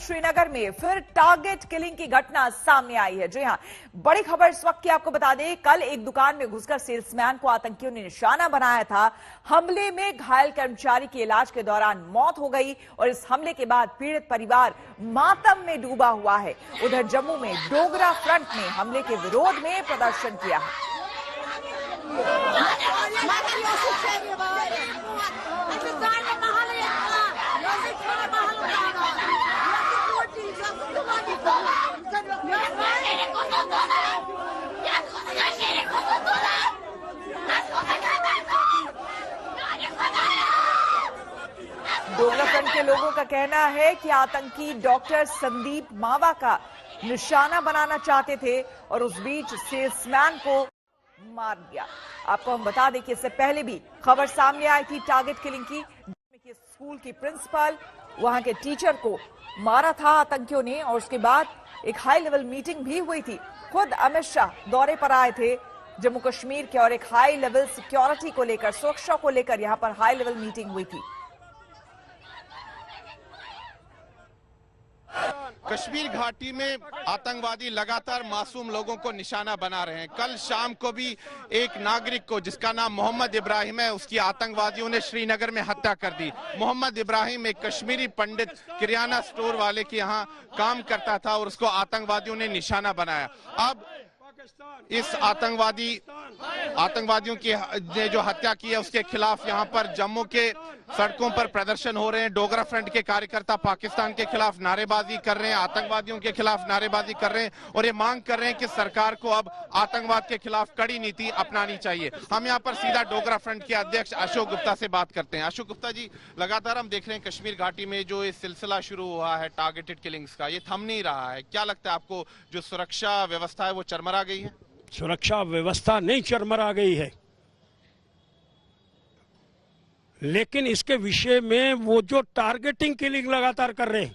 श्रीनगर में फिर target killing की घटना सामने आई है। जी हां, बड़ी खबर इस वक्त की आपको बता दें, कल एक दुकान में घुसकर सेल्समैन को आतंकियों ने निशाना बनाया था। हमले में घायल कर्मचारी की इलाज के दौरान मौत हो गई और इस हमले के बाद पीड़ित परिवार मातम में डूबा हुआ है। उधर जम्मू में डोगरा फ्रंट ने हमले के विरोध में प्रदर्शन किया है। डोगरा फ्रंट के लोगों का कहना है कि आतंकी डॉक्टर संदीप मावा का निशाना बनाना चाहते थे और उस बीच सेल्समैन को मार दिया। आपको हम बता दें कि इससे पहले भी खबर सामने आई थी टारगेट किलिंग की, जिसमें कि स्कूल की प्रिंसिपल वहां के टीचर को मारा था आतंकियों ने और उसके बाद एक हाई लेवल मीटिंग भी हुई थी। खुद अमित शाह दौरे पर आए थे जम्मू कश्मीर के और एक हाई लेवल सिक्योरिटी को लेकर, सुरक्षा को लेकर यहां पर हाई लेवल मीटिंग हुई थी। कश्मीर घाटी में आतंकवादी लगातार मासूम लोगों को निशाना बना रहे हैं। कल शाम को भी एक नागरिक को, जिसका नाम मोहम्मद इब्राहिम है, उसकी आतंकवादियों ने श्रीनगर में हत्या कर दी। मोहम्मद इब्राहिम एक कश्मीरी पंडित किराना स्टोर वाले के यहाँ काम करता था और उसको आतंकवादियों ने निशाना बनाया। अब इस आतंकवादियों की ने जो हत्या की है उसके खिलाफ यहाँ पर जम्मू के सड़कों पर प्रदर्शन हो रहे हैं। डोगरा फ्रंट के कार्यकर्ता पाकिस्तान के खिलाफ नारेबाजी कर रहे हैं, आतंकवादियों के खिलाफ नारेबाजी कर रहे हैं और ये मांग कर रहे हैं कि सरकार को अब आतंकवाद के खिलाफ कड़ी नीति अपनानी चाहिए। हम यहाँ पर सीधा डोगरा फ्रंट के अध्यक्ष अशोक गुप्ता से बात करते हैं। अशोक गुप्ता जी, लगातार हम देख रहे हैं कश्मीर घाटी में जो ये सिलसिला शुरू हुआ है टारगेटेड किलिंग्स का, ये थम नहीं रहा है। क्या लगता है आपको, जो सुरक्षा व्यवस्था है वो चरमरा गई है? सुरक्षा व्यवस्था नहीं चरमरा गई है, लेकिन इसके विषय में वो जो टारगेटिंग किलिंग लगातार कर रहे हैं,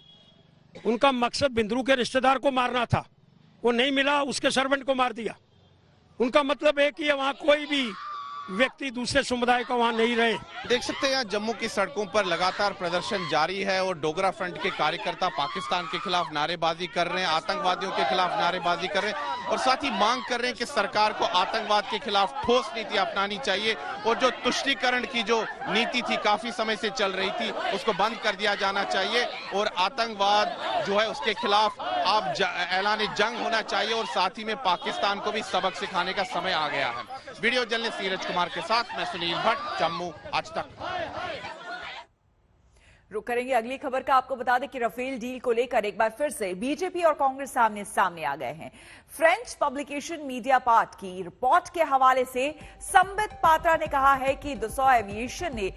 उनका मकसद बिंद्रू के रिश्तेदार को मारना था, वो नहीं मिला, उसके सर्वेंट को मार दिया। उनका मतलब है कि वहां कोई भी व्यक्ति दूसरे समुदाय का वहां नहीं रहे। देख सकते हैं जम्मू की सड़कों पर लगातार प्रदर्शन जारी है और डोगरा फ्रंट के कार्यकर्ता पाकिस्तान के खिलाफ नारेबाजी कर रहे हैं, आतंकवादियों के खिलाफ नारेबाजी कर रहे हैं और साथ ही मांग कर रहे हैं कि सरकार को आतंकवाद के खिलाफ ठोस नीति अपनानी चाहिए और जो तुष्टीकरण की जो नीति थी, काफी समय से चल रही थी, उसको बंद कर दिया जाना चाहिए और आतंकवाद जो है उसके खिलाफ अब ऐलान जंग होना चाहिए और साथ ही में पाकिस्तान को भी सबक सिखाने का समय आ गया है। वीडियो जर्नलिस्ट नीरज कुमार के साथ मैं सुनील भट्ट, जम्मू आज तक। रुक करेंगे अगली खबर का। आपको बता दें कि राफेल डील को लेकर एक बार फिर से बीजेपी और कांग्रेस सामने आ गए हैं। फ्रेंच पब्लिकेशन मीडिया पार्ट की रिपोर्ट के हवाले से संबित पात्रा ने कहा है कि दसॉ एविएशन ने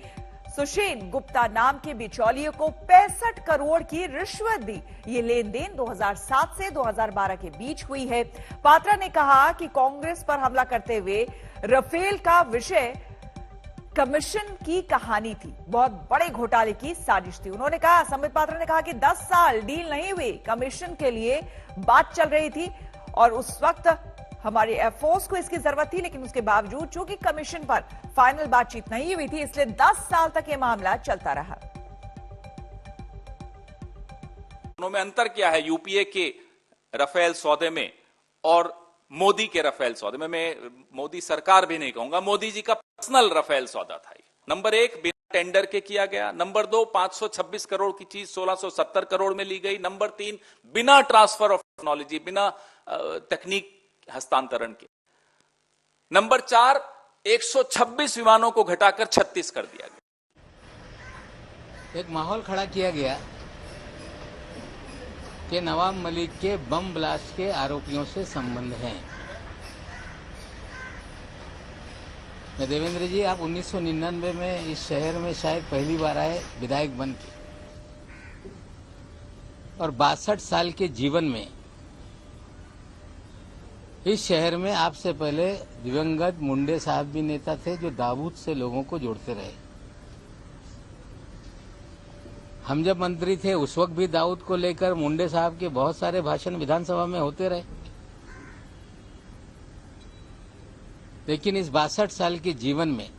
सुषेन गुप्ता नाम के बिचौलिए को 65 करोड़ की रिश्वत दी। ये लेन देन 2007 से 2012 के बीच हुई है। पात्रा ने कहा कि कांग्रेस पर हमला करते हुए राफेल का विषय कमीशन की कहानी थी, बहुत बड़े घोटाले की साजिश थी। उन्होंने कहा, संबित पात्रा ने कहा कि 10 साल डील नहीं हुई, कमीशन के लिए बात चल रही थी और उस वक्त हमारे एयरफोर्स को इसकी जरूरत थी, लेकिन उसके बावजूद चूंकि कमीशन पर फाइनल बातचीत नहीं हुई थी, इसलिए 10 साल तक यह मामला चलता रहा। दोनों में अंतर क्या है यूपीए के राफेल सौदे में और मोदी के राफेल सौदे में? मैं मोदी सरकार भी नहीं कहूंगा, मोदी जी का पर्सनल राफेल सौदा था। नंबर 1 बिना टेंडर के किया गया। नंबर 2 526 करोड़ की चीज 1670 करोड़ में ली गई। नंबर 3 बिना ट्रांसफर ऑफ टेक्नोलॉजी, बिना तकनीक हस्तांतरण के। नंबर 4 126 विमानों को घटाकर 36 कर दिया गया। एक माहौल खड़ा किया गया कि नवाब मलिक के बम ब्लास्ट के आरोपियों से संबंध है। देवेंद्र जी, आप 1999 में इस शहर में शायद पहली बार आए विधायक बन के, और 62 साल के जीवन में इस शहर में आपसे पहले दिवंगत मुंडे साहब भी नेता थे जो दाऊद से लोगों को जोड़ते रहे। हम जब मंत्री थे उस वक्त भी दाऊद को लेकर मुंडे साहब के बहुत सारे भाषण विधानसभा में होते रहे। लेकिन इस 62 साल के जीवन में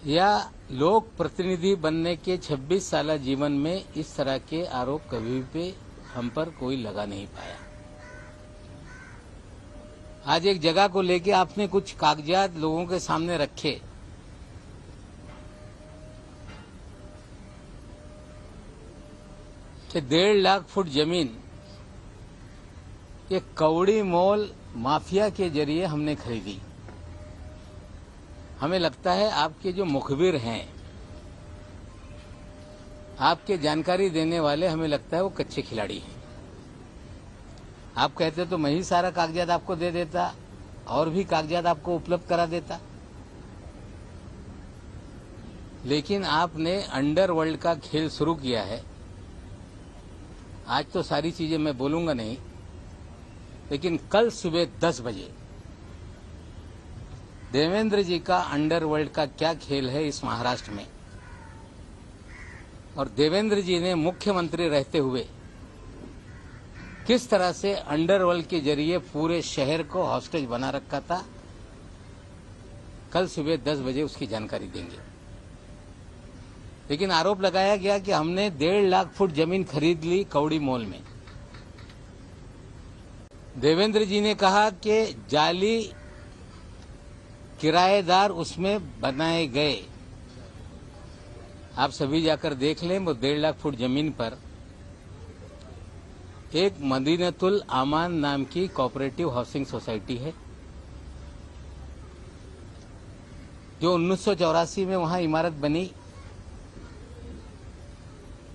या लोक प्रतिनिधि बनने के 26 साल जीवन में इस तरह के आरोप कभी भी हम पर कोई लगा नहीं पाया। आज एक जगह को लेके आपने कुछ कागजात लोगों के सामने रखे, कि 1.5 लाख फुट जमीन ये कौड़ी मोल माफिया के जरिए हमने खरीदी। हमें लगता है आपके जो मुखबिर हैं, आपके जानकारी देने वाले, हमें लगता है वो कच्चे खिलाड़ी हैं। आप कहते तो मैं ही सारा कागजात आपको दे देता और भी कागजात आपको उपलब्ध करा देता, लेकिन आपने अंडरवर्ल्ड का खेल शुरू किया है। आज तो सारी चीजें मैं बोलूंगा नहीं, लेकिन कल सुबह 10 बजे देवेंद्र जी का अंडरवर्ल्ड का क्या खेल है इस महाराष्ट्र में, और देवेंद्र जी ने मुख्यमंत्री रहते हुए किस तरह से अंडरवर्ल्ड के जरिए पूरे शहर को हॉस्टेज बना रखा था, कल सुबह 10 बजे उसकी जानकारी देंगे। लेकिन आरोप लगाया गया कि हमने 1.5 लाख फुट जमीन खरीद ली कौड़ी मोल में। देवेंद्र जी ने कहा कि जाली किराएदार उसमें बनाए गए। आप सभी जाकर देख लें, वो 1.5 लाख फुट जमीन पर एक मदीनतुल आमान नाम की कोऑपरेटिव हाउसिंग सोसाइटी है, जो 1984 में वहां इमारत बनी,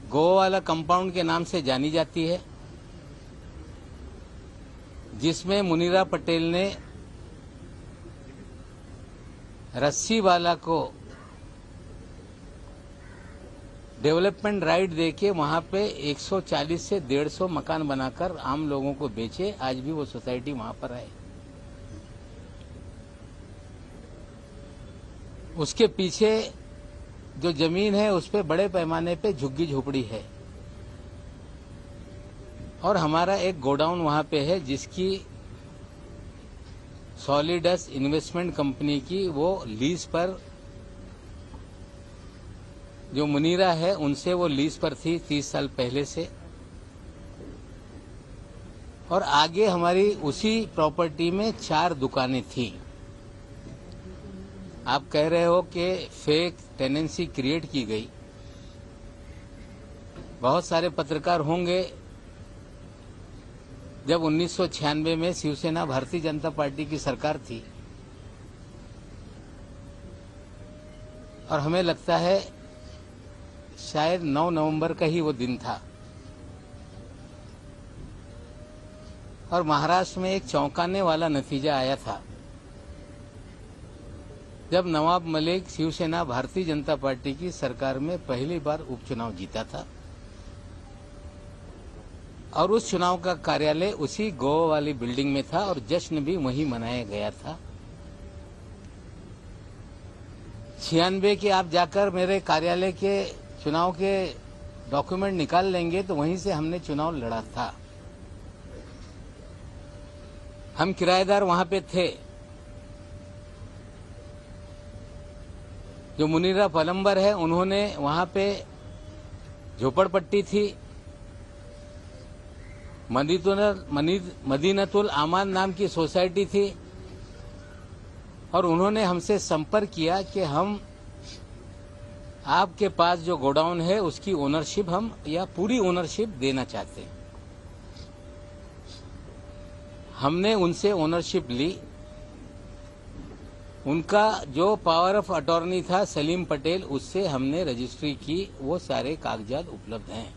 गोवा वाला कंपाउंड के नाम से जानी जाती है, जिसमें मुनीरा पटेल ने रस्सीवाला को डेवलपमेंट राइट देके वहां पे 140 से 150 मकान बनाकर आम लोगों को बेचे। आज भी वो सोसाइटी वहां पर है। उसके पीछे जो जमीन है उस पे बड़े पैमाने पे झुग्गी झोपड़ी है, और हमारा एक गोडाउन वहां पे है जिसकी सॉलिडस इन्वेस्टमेंट कंपनी की वो लीज पर, जो मुनीरा है उनसे वो लीज पर थी 30 साल पहले से, और आगे हमारी उसी प्रॉपर्टी में 4 दुकानें थी। आप कह रहे हो कि फेक टेनेंसी क्रिएट की गई। बहुत सारे पत्रकार होंगे, जब 1996 में शिवसेना भारतीय जनता पार्टी की सरकार थी, और हमें लगता है शायद 9 नवंबर का ही वो दिन था, और महाराष्ट्र में एक चौंकाने वाला नतीजा आया था जब नवाब मलिक शिवसेना भारतीय जनता पार्टी की सरकार में पहली बार उपचुनाव जीता था, और उस चुनाव का कार्यालय उसी गोवा वाली बिल्डिंग में था, और जश्न भी वहीं मनाया गया था। 96 के आप जाकर मेरे कार्यालय के चुनाव के डॉक्यूमेंट निकाल लेंगे तो वहीं से हमने चुनाव लड़ा था। हम किराएदार वहां पे थे। जो मुनीरा पलम्बर है उन्होंने वहां पे झोपड़पट्टी थी, मदीनतुल आमान नाम की सोसाइटी थी, और उन्होंने हमसे संपर्क किया कि हम आपके पास जो गोडाउन है उसकी ओनरशिप हम या पूरी ओनरशिप देना चाहते हैं। हमने उनसे ओनरशिप ली। उनका जो पावर ऑफ अटॉर्नी था सलीम पटेल, उससे हमने रजिस्ट्री की। वो सारे कागजात उपलब्ध हैं।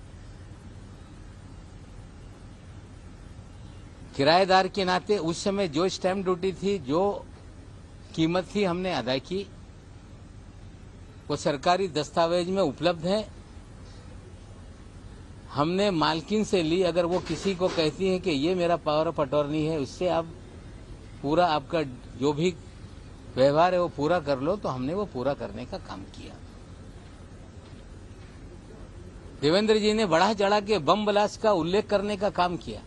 किराएदार के नाते उस समय जो स्टैंप ड्यूटी थी, जो कीमत थी, हमने अदा की। वो सरकारी दस्तावेज में उपलब्ध है। हमने मालकिन से ली। अगर वो किसी को कहती है कि ये मेरा पावर ऑफ अटॉर्नी है, उससे आप पूरा आपका जो भी व्यवहार है वो पूरा कर लो, तो हमने वो पूरा करने का काम किया। देवेंद्र जी ने बढ़ा चढ़ा के बम ब्लास्ट का उल्लेख करने का काम किया।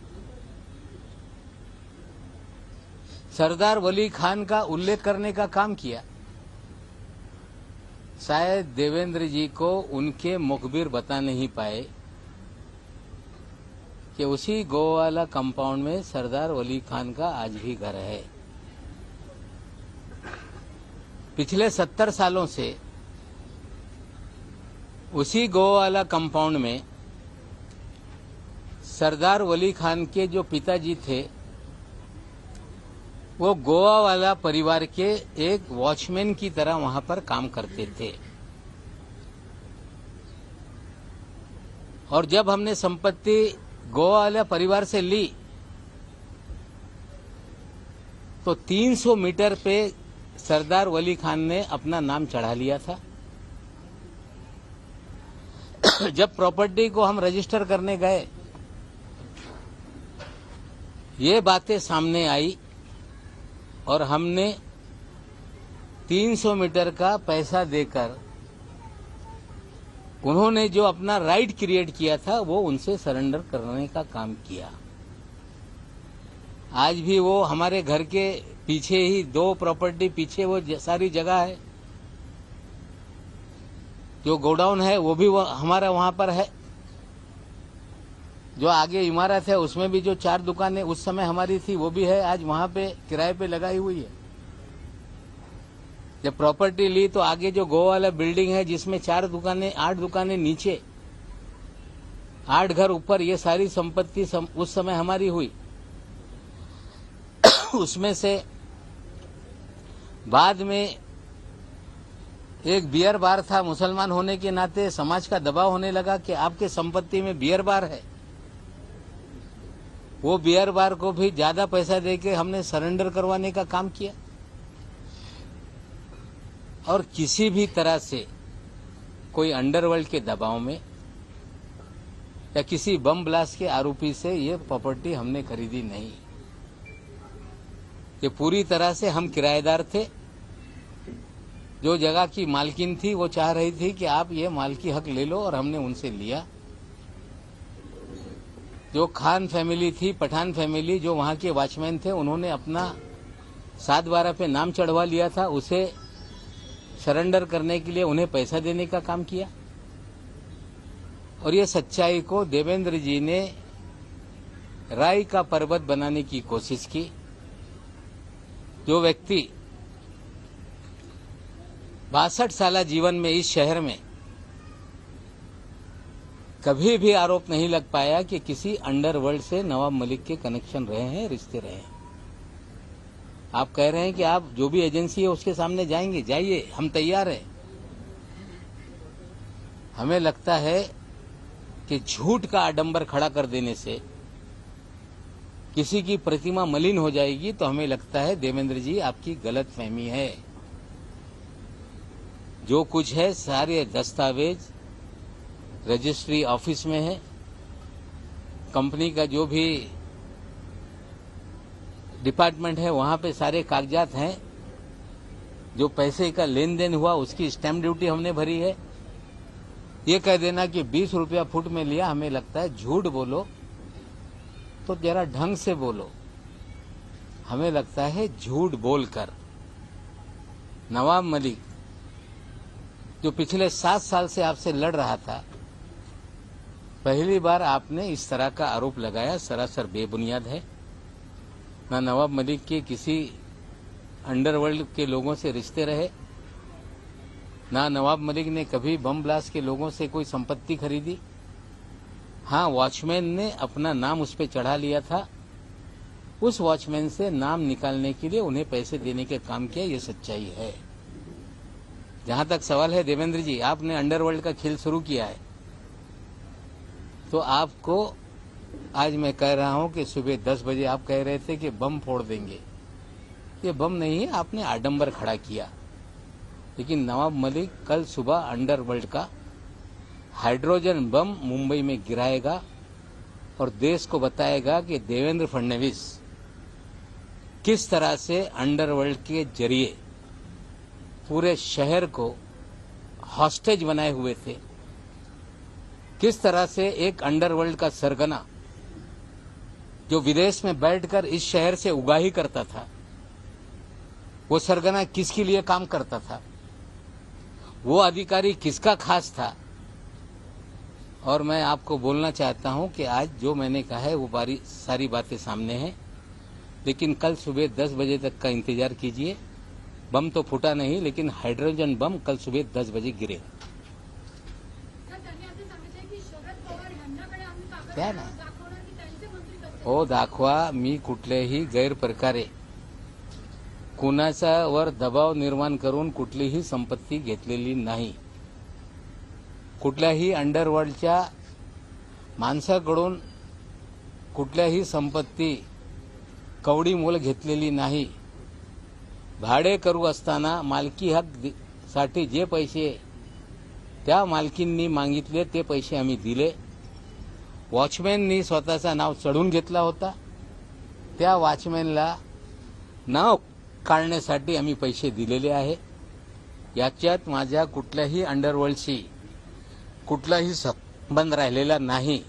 सरदार वली खान का उल्लेख करने का काम किया। शायद देवेंद्र जी को उनके मुखबिर बता नहीं पाए कि उसी गोवाला कंपाउंड में सरदार वली खान का आज भी घर है। पिछले 70 सालों से उसी गोवाला कंपाउंड में सरदार वली खान के जो पिताजी थे वो गोवा वाला परिवार के एक वॉचमैन की तरह वहां पर काम करते थे। और जब हमने संपत्ति गोवा वाला परिवार से ली तो 300 मीटर पे सरदार वली खान ने अपना नाम चढ़ा लिया था। जब प्रॉपर्टी को हम रजिस्टर करने गए ये बातें सामने आई और हमने 300 मीटर का पैसा देकर उन्होंने जो अपना राइट क्रिएट किया था वो उनसे सरेंडर करने का काम किया। आज भी वो हमारे घर के पीछे ही 2 प्रॉपर्टी पीछे वो सारी जगह है, जो गोडाउन है वो भी हमारा वहां पर है। जो आगे इमारत है उसमें भी जो 4 दुकानें उस समय हमारी थी वो भी है, आज वहां पे किराए पे लगाई हुई है। जब प्रॉपर्टी ली तो आगे जो गोवा वाला बिल्डिंग है जिसमें 4 दुकानें 8 दुकानें नीचे 8 घर ऊपर, ये सारी संपत्ति उस समय हमारी हुई। उसमें से बाद में एक बियर बार था, मुसलमान होने के नाते समाज का दबाव होने लगा कि आपके संपत्ति में बियर बार है। वो बियर बार को भी ज्यादा पैसा देके हमने सरेंडर करवाने का काम किया। और किसी भी तरह से कोई अंडरवर्ल्ड के दबाव में या किसी बम ब्लास्ट के आरोपी से ये प्रॉपर्टी हमने खरीदी नहीं। ये पूरी तरह से हम किराएदार थे। जो जगह की मालकिन थी वो चाह रही थी कि आप ये मालकी हक ले लो और हमने उनसे लिया। जो खान फैमिली थी, पठान फैमिली, जो वहां के वॉचमैन थे, उन्होंने अपना 7/12 पे नाम चढ़वा लिया था। उसे सरेंडर करने के लिए उन्हें पैसा देने का काम किया। और ये सच्चाई को देवेंद्र जी ने राई का पर्वत बनाने की कोशिश की। जो व्यक्ति 62 साल जीवन में इस शहर में कभी भी आरोप नहीं लग पाया कि किसी अंडरवर्ल्ड से नवाब मलिक के कनेक्शन रहे हैं, रिश्ते रहे हैं। आप कह रहे हैं कि आप जो भी एजेंसी है उसके सामने जाएंगे, जाइए, हम तैयार हैं। हमें लगता है कि झूठ का आडंबर खड़ा कर देने से किसी की प्रतिमा मलिन हो जाएगी। तो हमें लगता है देवेंद्र जी आपकी गलतफहमी है। जो कुछ है सारे दस्तावेज रजिस्ट्री ऑफिस में है। कंपनी का जो भी डिपार्टमेंट है वहां पे सारे कागजात हैं। जो पैसे का लेन देन हुआ उसकी स्टैंप ड्यूटी हमने भरी है। ये कह देना कि 20 रुपया फुट में लिया, हमें लगता है झूठ बोलो तो जरा ढंग से बोलो। हमें लगता है झूठ बोलकर नवाब मलिक जो पिछले 7 साल से आपसे लड़ रहा था, पहली बार आपने इस तरह का आरोप लगाया, सरासर बेबुनियाद है। ना नवाब मलिक के किसी अंडरवर्ल्ड के लोगों से रिश्ते रहे, ना नवाब मलिक ने कभी बम ब्लास्ट के लोगों से कोई संपत्ति खरीदी। हाँ, वॉचमैन ने अपना नाम उस पर चढ़ा लिया था। उस वॉचमैन से नाम निकालने के लिए उन्हें पैसे देने के काम किया, ये सच्चाई है। जहां तक सवाल है देवेंद्र जी, आपने अंडरवर्ल्ड का खेल शुरू किया है तो आपको आज मैं कह रहा हूं कि सुबह 10 बजे आप कह रहे थे कि बम फोड़ देंगे। ये बम नहीं है, आपने आडंबर खड़ा किया। लेकिन नवाब मलिक कल सुबह अंडरवर्ल्ड का हाइड्रोजन बम मुंबई में गिराएगा और देश को बताएगा कि देवेंद्र फडणवीस किस तरह से अंडरवर्ल्ड के जरिए पूरे शहर को हॉस्टेज बनाए हुए थे। किस तरह से एक अंडरवर्ल्ड का सरगना जो विदेश में बैठकर इस शहर से उगाही करता था, वो सरगना किसके लिए काम करता था, वो अधिकारी किसका खास था। और मैं आपको बोलना चाहता हूं कि आज जो मैंने कहा है वो सारी बातें सामने हैं, लेकिन कल सुबह 10 बजे तक का इंतजार कीजिए। बम तो फूटा नहीं, लेकिन हाइड्रोजन बम कल सुबह 10 बजे गिरेगा। क्या ना हो दाखवा, मी कुठल्याही गैरप्रकारे कुणाचा वर दबाव निर्माण करून कुठलीही संपत्ती घेतलेली नाही। कुठल्याही अंडरवर्ल्डच्या माणसाकडून कुठल्याही संपत्ती कवडी मोल घेतलेली नाही। भाडे करू असताना मालकी हक साठी जे पैसे त्या मालकींनी मागितले ते पैसे आम्ही दिले। वॉचमॅननी स्वतःचं नाव चढून घेतला होता, त्या वॉचमॅनला नाव काढण्यासाठी आम्ही पैसे दिलेले आहे। याच्यात माझ्या कुठल्याही अंडरवर्ल्डशी कुठलाही संबंध राहिलेला नाही।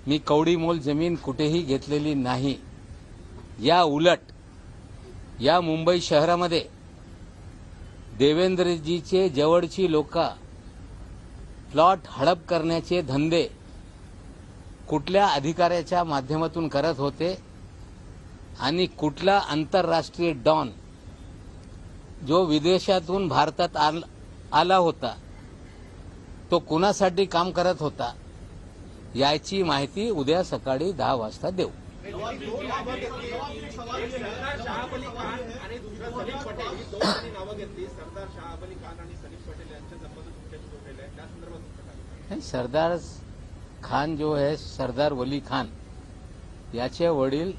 मी कवडी मोल जमीन कुठेही घेतलेली नाही। या उलट या मुंबई शहरामध्ये देवेंद्रजीचे जवळची लोक प्लॉट हडप करण्याचे धंदे कुठल्या अधिकाऱ्याच्या माध्यमातून करत होते आणि कुठला आंतरराष्ट्रीय डॉन जो विदेशातून भारतात आला होता तो कुणासाठी काम करत होता याची माहिती उद्या सकाळी 10 वाजता देऊ। सरदार खान जो है, सरदार वली खान याचे वडील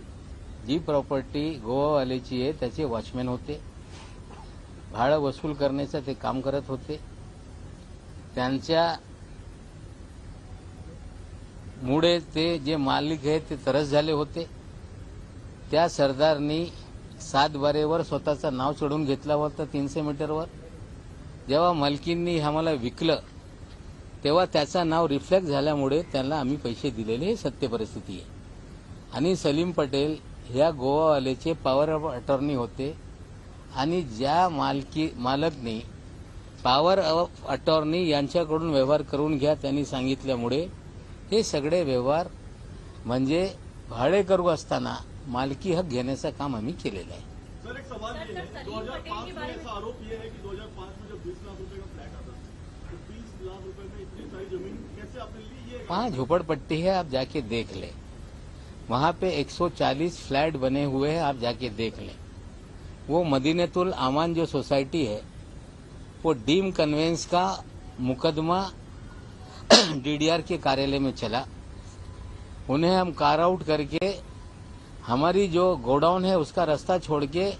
जी प्रॉपर्टी गोवावाल्याची आहे त्याचे वॉचमॅन होते। भाडं वसूल करण्याचं ते काम करत होते। त्यांच्या मुळे ते जे मालिक आहेत ते तरस झाले होते। त्या सरदारनी 7 बारेवर स्वतःचं नाव चढून घेतला होता 300 मीटरवर। जेव्हा मालकींनी आम्हाला विकलं तेव्हा त्याचं नाव रिफ्लेक्ट झाल्यामुळे त्यांना आम्ही पैसे दिलेले, हे सत्य परिस्थिती आहे। आणि सलीम पटेल ह्या गोवावाल्याचे पॉवर ऑफ अटॉर्नी होते आणि ज्या मालकनी पॉवर ऑफ अटॉर्नी यांच्याकडून व्यवहार करून घ्या त्यांनी सांगितल्यामुळे हे सगळे व्यवहार म्हणजे भाडे करू असताना मालकी हक घेण्याचं काम आम्ही केलेलं आहे। सर एक सवाल ये है, 2005 में ऐसा आरोप ये है कि 2005 में जब 20 लाख रुपए का फ्लैट आता तो 20 लाख रुपए में इतनी सारी जमीन कैसे आपने ली? ये वहाँ झोपड़पट्टी है, आप जाके देख लें। वहाँ पे 140 फ्लैट बने हुए हैं, आप जाके देख लें। वो मदीनतुल आमान जो सोसाइटी है वो डीम कन्वेंस का मुकदमा डीडीआर के कार्यालय में चला। उन्हें हम कार आउट करके हमारी जो गोडाउन है उसका रास्ता छोड़ के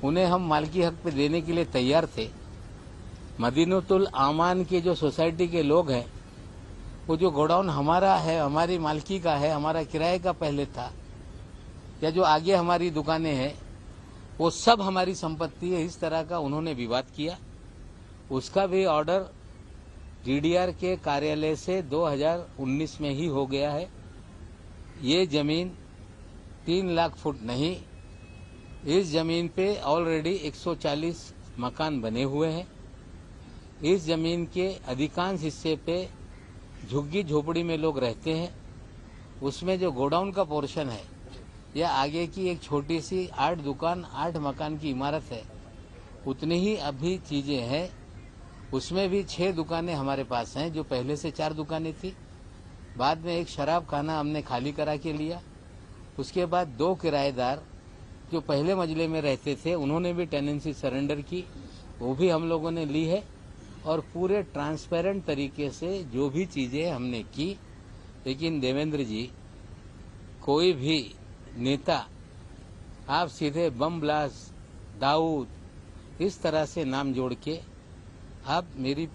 उन्हें हम मालकी हक पे देने के लिए तैयार थे। मदीनतुल आमान के जो सोसाइटी के लोग हैं वो जो गोडाउन हमारा है, हमारी मालकी का है, हमारा किराए का पहले था, या जो आगे हमारी दुकानें हैं वो सब हमारी संपत्ति है, इस तरह का उन्होंने विवाद किया। उसका भी ऑर्डर डीडीआर के कार्यालय से 2019 में ही हो गया है। ये जमीन 3 लाख फुट नहीं, इस जमीन पे ऑलरेडी 140 मकान बने हुए हैं। इस जमीन के अधिकांश हिस्से पे झुग्गी झोपड़ी में लोग रहते हैं। उसमें जो गोडाउन का पोर्शन है या आगे की एक छोटी सी 8 दुकान 8 मकान की इमारत है, उतनी ही अभी चीजें हैं। उसमें भी 6 दुकानें हमारे पास हैं, जो पहले से 4 दुकानें थी। बाद में एक शराब खाना हमने खाली करा के लिया। उसके बाद 2 किराएदार जो पहले मजले में रहते थे उन्होंने भी टेनेंसी सरेंडर की, वो भी हम लोगों ने ली है। और पूरे ट्रांसपेरेंट तरीके से जो भी चीजें हमने की। लेकिन देवेंद्र जी, कोई भी नेता आप सीधे बम ब्लास्ट, दाऊद इस तरह से नाम जोड़ के आप मेरी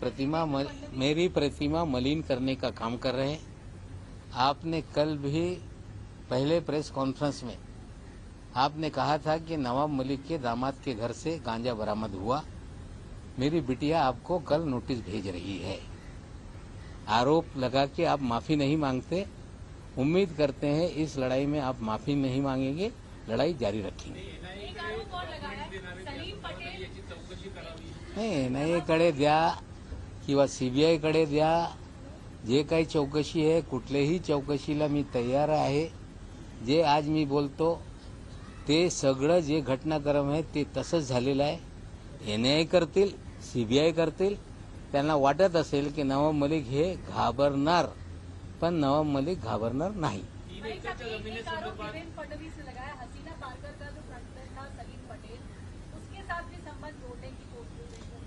प्रतिमा मलिन करने का काम कर रहे हैं। आपने कल भी पहले प्रेस कॉन्फ्रेंस में आपने कहा था कि नवाब मलिक के दामाद के घर से गांजा बरामद हुआ। मेरी बिटिया आपको कल नोटिस भेज रही है। आरोप लगा के आप माफी नहीं मांगते। उम्मीद करते हैं इस लड़ाई में आप माफी नहीं मांगेंगे, लड़ाई जारी रखेंगे। नाही NIA कडे द्या किंवा CBI कडे द्या, जे काही चौकशी आहे कुठल्याही चौकशीला मी तयार आहे. जे आज मी बोलतो ते सगळं जे घटनाक्रम आहे ते तसंच झालेलं आहे. NIA करतील, CBI करतील. त्यांना वाटत असेल की नवाब मलिक हे घाबरणार, पण नवाब मलिक घाबरणार नाही.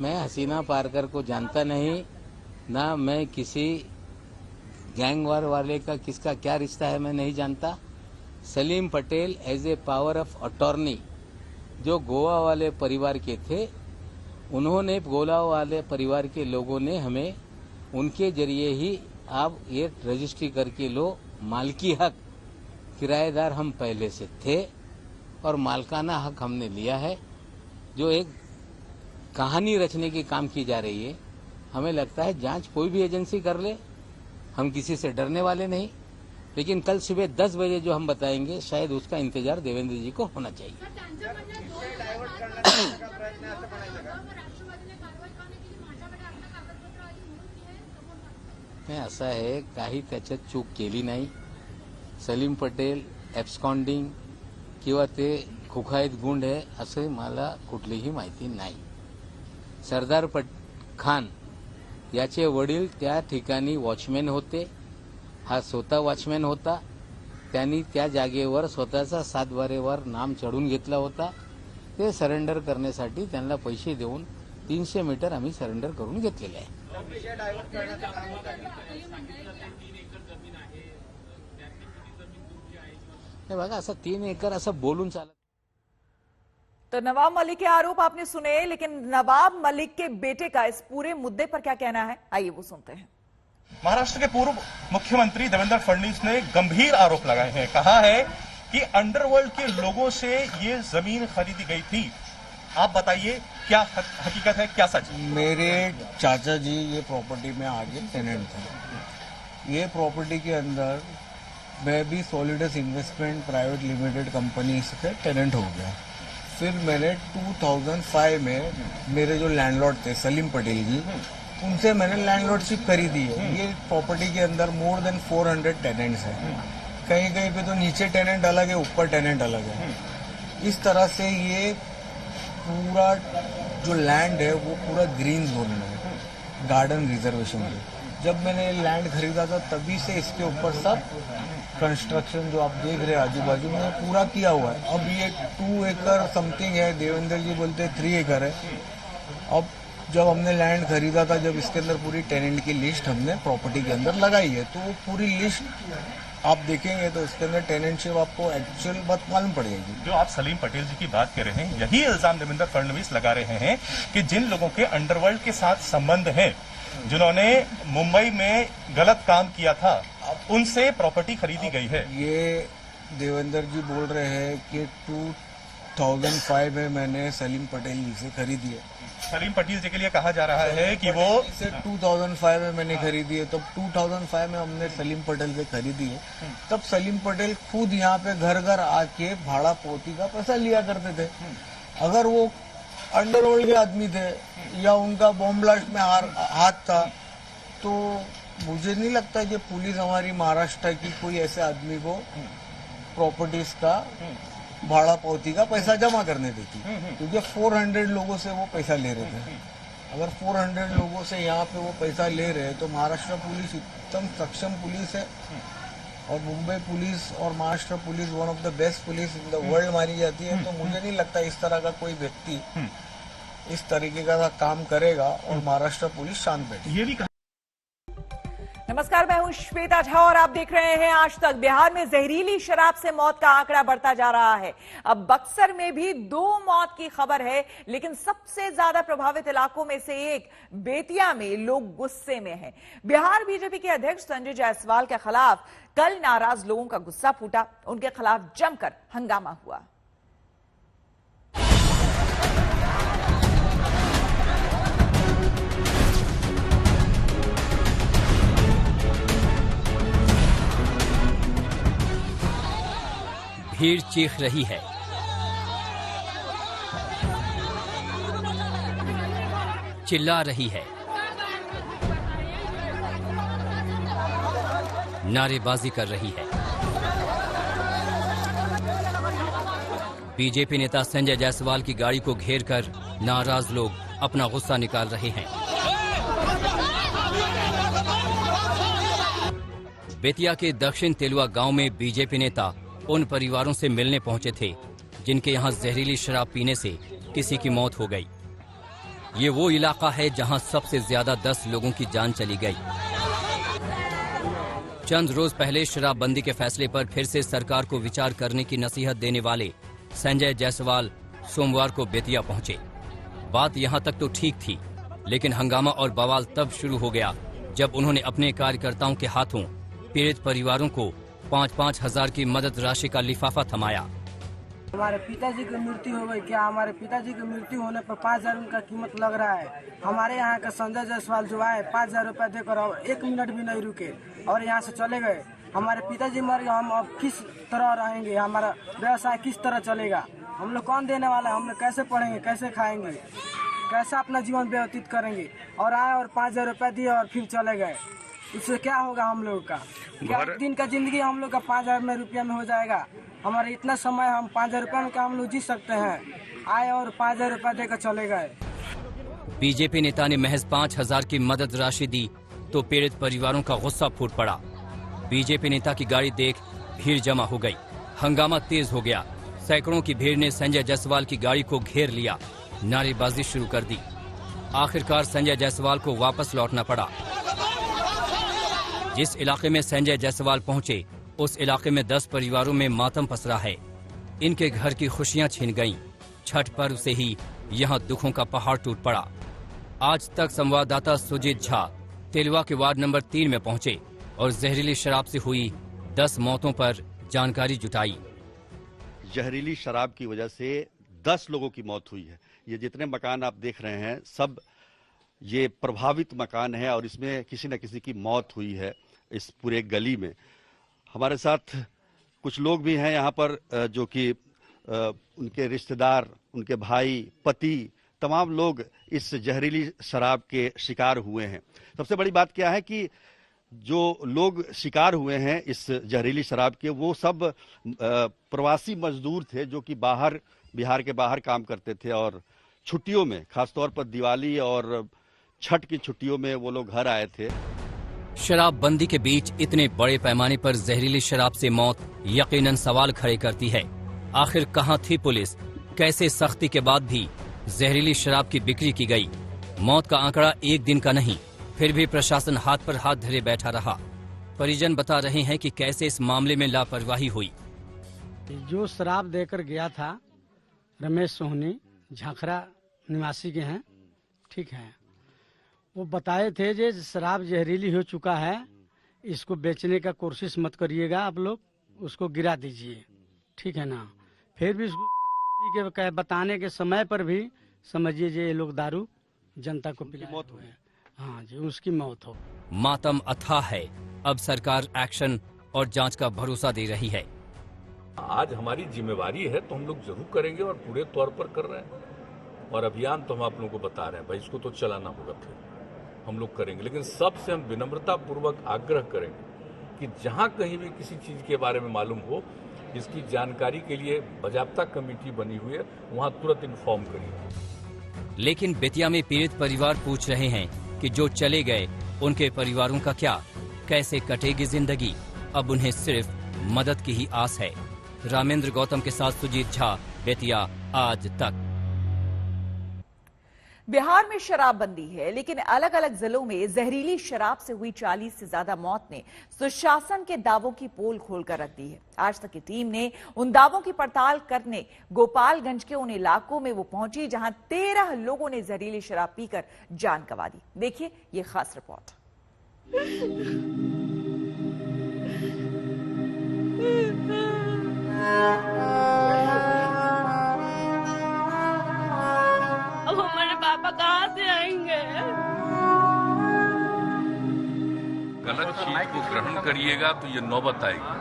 मैं हसीना पारकर को जानता नहीं, ना मैं किसी गैंग वार वाले का किसका क्या रिश्ता है मैं नहीं जानता. Salim Patel as a power of attorney जो गोवा वाले परिवार के थे, उन्होंने गोवा वाले परिवार के लोगों ने हमें उनके जरिए ही आप ये रजिस्ट्री करके लो. मालकी हक किराएदार हम पहले से थे और मालकाना हक हमने लिया है. जो एक कहानी रचने की काम की जा रही है, हमें लगता है जांच कोई भी एजेंसी कर ले, हम किसी से डरने वाले नहीं. लेकिन कल सुबह 10 बजे जो हम बताएंगे शायद उसका इंतजार देवेंद्र जी को होना चाहिए. नाही असं आहे, काही त्याच्यात चूक केली नाही. सलीम पटेल ॲब्स्कॉन्डिंग किंवा ते खुखाईत गुंड आहे असं मला कुठलीही माहिती नाही. सरदार खान याचे वडील त्या ठिकाणी वॉचमॅन होते. हा स्वतः वॉचमॅन होता. त्यांनी त्या जागेवर स्वतःचा 7 बारेवर नाम चढून घेतला होता. ते सरेंडर करण्यासाठी त्यांना पैसे देऊन 300 मीटर आम्ही सरेंडर करून घेतलेले आहे. बघा असं 3 एकर असं बोलून चालत. तो नवाब मलिक के आरोप आपने सुने, लेकिन नवाब मलिक के बेटे का इस पूरे मुद्दे पर क्या कहना है, आइए वो सुनते हैं. महाराष्ट्र के पूर्व मुख्यमंत्री देवेंद्र फडणवीस ने गंभीर आरोप लगाए हैं. कहा है कि अंडरवर्ल्ड के लोगों से ये जमीन खरीदी गई थी. आप बताइए क्या हकीकत है, क्या सच? मेरे चाचा जी ये प्रॉपर्टी में आगे टेनेंट थे. ये प्रॉपर्टी के अंदर मैं भी solids investment private limited company से टेनेंट हो गया. फिर मैंने 2005 में मेरे जो लैंडलॉर्ड थे सलीम पटेल जी, उनसे मैंने लैंडलॉर्डशिप खरीदी है. ये प्रॉपर्टी के अंदर मोर देन 400 टेनेंट्स हैं. कहीं कहीं पे तो नीचे टेनेंट अलग है, ऊपर टेनेंट अलग है. इस तरह से ये पूरा जो लैंड है वो पूरा ग्रीन जोन में है, गार्डन रिजर्वेशन में. जब मैंने लैंड खरीदा था तभी से इसके ऊपर सब कंस्ट्रक्शन जो आप देख रहे हैं आजू बाजू में पूरा किया हुआ है. अब ये 2 एकड़ समथिंग है, देवेंद्र जी बोलते हैं 3 एकड़ है. अब जब हमने लैंड खरीदा था, जब इसके अंदर पूरी टेनेंट की लिस्ट हमने प्रॉपर्टी के अंदर लगाई है, तो वो पूरी लिस्ट आप देखेंगे तो इसके अंदर टेनेंटशिप आपको एक्चुअल बात मालूम पड़ जाएगी. जो आप सलीम पटेल जी की बात कर रहे हैं, यही इल्जाम देवेंद्र फडणवीस लगा रहे हैं कि जिन लोगों के अंडरवर्ल्ड के साथ संबंध है, जिन्होंने मुंबई में गलत काम किया था, उनसे प्रॉपर्टी खरीदी गई है. ये देवेंद्र जी बोल रहे हैं कि 2005 में मैंने सलीम पटेल जी से खरीदी है. सलीम पटेल जी के लिए कहा जा रहा है कि वो इसे 2005 में मैंने खरीदी है. तब 2005 में हमने सलीम पटेल से खरीदी है. तब सलीम पटेल खुद यहाँ पे घर घर आके भाड़ा पोती का पैसा लिया करते थे. अगर वो अंडरवर्ल्ड के आदमी थे या उनका बॉम्ब ब्लास्ट में हाथ था, तो मुझे नहीं लगता कि पुलिस हमारी महाराष्ट्र की कोई ऐसे आदमी को प्रॉपर्टीज का भाड़ा पौती का पैसा जमा करने देती, क्योंकि 400 लोगों से वो पैसा ले रहे थे. अगर 400 लोगों से यहाँ पे वो पैसा ले रहे हैं तो महाराष्ट्र पुलिस एकदम सक्षम पुलिस है. और मुंबई पुलिस और Maharashtra police one of the best police in the world मानी जाती है. तो मुझे नहीं लगता इस तरह का कोई व्यक्ति इस तरीके का काम करेगा और महाराष्ट्र पुलिस शांत बैठेगी. ये भी नमस्कार, मैं हूं श्वेता झा और आप देख रहे हैं आज तक. बिहार में जहरीली शराब से मौत का आंकड़ा बढ़ता जा रहा है. अब बक्सर में भी 2 मौत की खबर है, लेकिन सबसे ज्यादा प्रभावित इलाकों में से एक बेतिया में लोग गुस्से में हैं. बिहार बीजेपी के अध्यक्ष संजय जायसवाल के खिलाफ कल नाराज लोगों का गुस्सा फूटा. उनके खिलाफ जमकर हंगामा हुआ. भीड़ चीख रही है. चिल्ला रही है, नारेबाजी कर रही है। बीजेपी नेता संजय जायसवाल की गाड़ी को घेर कर नाराज लोग अपना गुस्सा निकाल रहे हैं। बेतिया के दक्षिण तेलुआ गांव में बीजेपी नेता उन परिवारों से मिलने पहुंचे थे जिनके यहां जहरीली शराब पीने से किसी की मौत हो गई। ये वो इलाका है जहां सबसे ज्यादा 10 लोगों की जान चली गई। चंद रोज पहले शराबबंदी के फैसले पर फिर से सरकार को विचार करने की नसीहत देने वाले संजय जायसवाल सोमवार को बेतिया पहुंचे। बात यहां तक तो ठीक थी, लेकिन हंगामा और बवाल तब शुरू हो गया जब उन्होंने अपने कार्यकर्ताओं के हाथों पीड़ित परिवारों को 5-5 हजार की मदद राशि का लिफाफा थमाया। हमारे पिताजी की मृत्यु हो गई। क्या हमारे पिताजी की मृत्यु होने पर 5,000 उनका कीमत लग रहा है। हमारे यहाँ का संजय जायसवाल जो आए 5,000 रुपया देकर और 1 मिनट भी नहीं रुके और यहाँ से चले गए। हमारे पिताजी मर गए, हम अब किस तरह रहेंगे, हमारा व्यवसाय किस तरह चलेगा, हम लोग कौन देने वाला है, हम लोग कैसे पढ़ेंगे, कैसे खाएंगे, कैसे अपना जीवन व्यतीत करेंगे। और आए और 5,000 रुपया दिए और फिर चले गए। इससे क्या होगा हम लोग का? क्या एक दिन का जिंदगी हम लोग का 5,000 रुपया में हो जाएगा? हमारे इतना समय हम 5,000 रुपया में क्या हम लोग जी सकते हैं? आए और 5,000 रुपया देकर चले गए। बीजेपी नेता ने महज 5,000 की मदद राशि दी तो पीड़ित परिवारों का गुस्सा फूट पड़ा। बीजेपी नेता की गाड़ी देख भीड़ जमा हो गई, हंगामा तेज हो गया। सैकड़ों की भीड़ ने संजय जायसवाल की गाड़ी को घेर लिया, नारेबाजी शुरू कर दी। आखिरकार संजय जायसवाल को वापस लौटना पड़ा। जिस इलाके में संजय जायसवाल पहुंचे उस इलाके में 10 परिवारों में मातम पसरा है। इनके घर की खुशियां छिन गईं। छठ पर्व से ही यहां दुखों का पहाड़ टूट पड़ा। आज तक संवाददाता सुजीत झा तेलुआ के वार्ड नंबर 3 में पहुंचे और जहरीली शराब से हुई 10 मौतों पर जानकारी जुटाई। जहरीली शराब की वजह से 10 लोगों की मौत हुई है। ये जितने मकान आप देख रहे हैं सब ये प्रभावित मकान है और इसमें किसी न किसी की मौत हुई है इस पूरे गली में। हमारे साथ कुछ लोग भी हैं यहाँ पर जो कि उनके रिश्तेदार, उनके भाई, पति, तमाम लोग इस जहरीली शराब के शिकार हुए हैं। सबसे बड़ी बात क्या है कि जो लोग शिकार हुए हैं इस जहरीली शराब के वो सब प्रवासी मजदूर थे जो कि बाहर, बिहार के बाहर काम करते थे और छुट्टियों में, खासतौर पर दिवाली और छठ की छुट्टियों में वो लोग घर आए थे। शराबबंदी के बीच इतने बड़े पैमाने पर जहरीली शराब से मौत यकीनन सवाल खड़े करती है। आखिर कहां थी पुलिस? कैसे सख्ती के बाद भी जहरीली शराब की बिक्री की गई? मौत का आंकड़ा एक दिन का नहीं, फिर भी प्रशासन हाथ पर हाथ धरे बैठा रहा। परिजन बता रहे हैं कि कैसे इस मामले में लापरवाही हुई। जो शराब देकर गया था रमेश सोहनी, झांखरा निवासी के हैं, ठीक है, वो बताए थे जे शराब जहरीली हो चुका है, इसको बेचने का कोशिश मत करिएगा, आप लोग उसको गिरा दीजिए, ठीक है ना। फिर भी के बताने के समय पर भी समझिए जे ये लोग दारू जनता को पिलाए हुए हैं। हाँ जी, उसकी मौत हो। मातम अथाह है। अब सरकार एक्शन और जांच का भरोसा दे रही है। आज हमारी जिम्मेवारी है तो हम लोग जरूर करेंगे और पूरे तौर पर कर रहे हैं। और अभियान तो हम आप लोगों को बता रहे हैं, भाई इसको तो चलाना होगा, फिर हम लोग करेंगे। लेकिन सबसे हम विनम्रता पूर्वक आग्रह करेंगे कि जहां कहीं भी किसी चीज के बारे में मालूम हो, इसकी जानकारी के लिए बाजाप्ता कमेटी बनी हुई है, वहां तुरंत इन्फॉर्म करिए। लेकिन बेतिया में पीड़ित परिवार पूछ रहे हैं कि जो चले गए उनके परिवारों का क्या, कैसे कटेगी जिंदगी? अब उन्हें सिर्फ मदद की ही आस है। रामेंद्र गौतम के साथ सुजीत झा, बेतिया आज तक। बिहार में शराबबंदी है, लेकिन अलग अलग जिलों में जहरीली शराब से हुई 40 से ज्यादा मौत ने सुशासन के दावों की पोल खोलकर रख दी है। आज तक की टीम ने उन दावों की पड़ताल करने गोपालगंज के उन इलाकों में वो पहुंची जहां 13 लोगों ने जहरीली शराब पीकर जान गंवा दी। देखिए ये खास रिपोर्ट। अब हमारे पापा कहाँ से आएंगे? गलत चीज को ग्रहण करिएगा तो ये नौबत आएगी।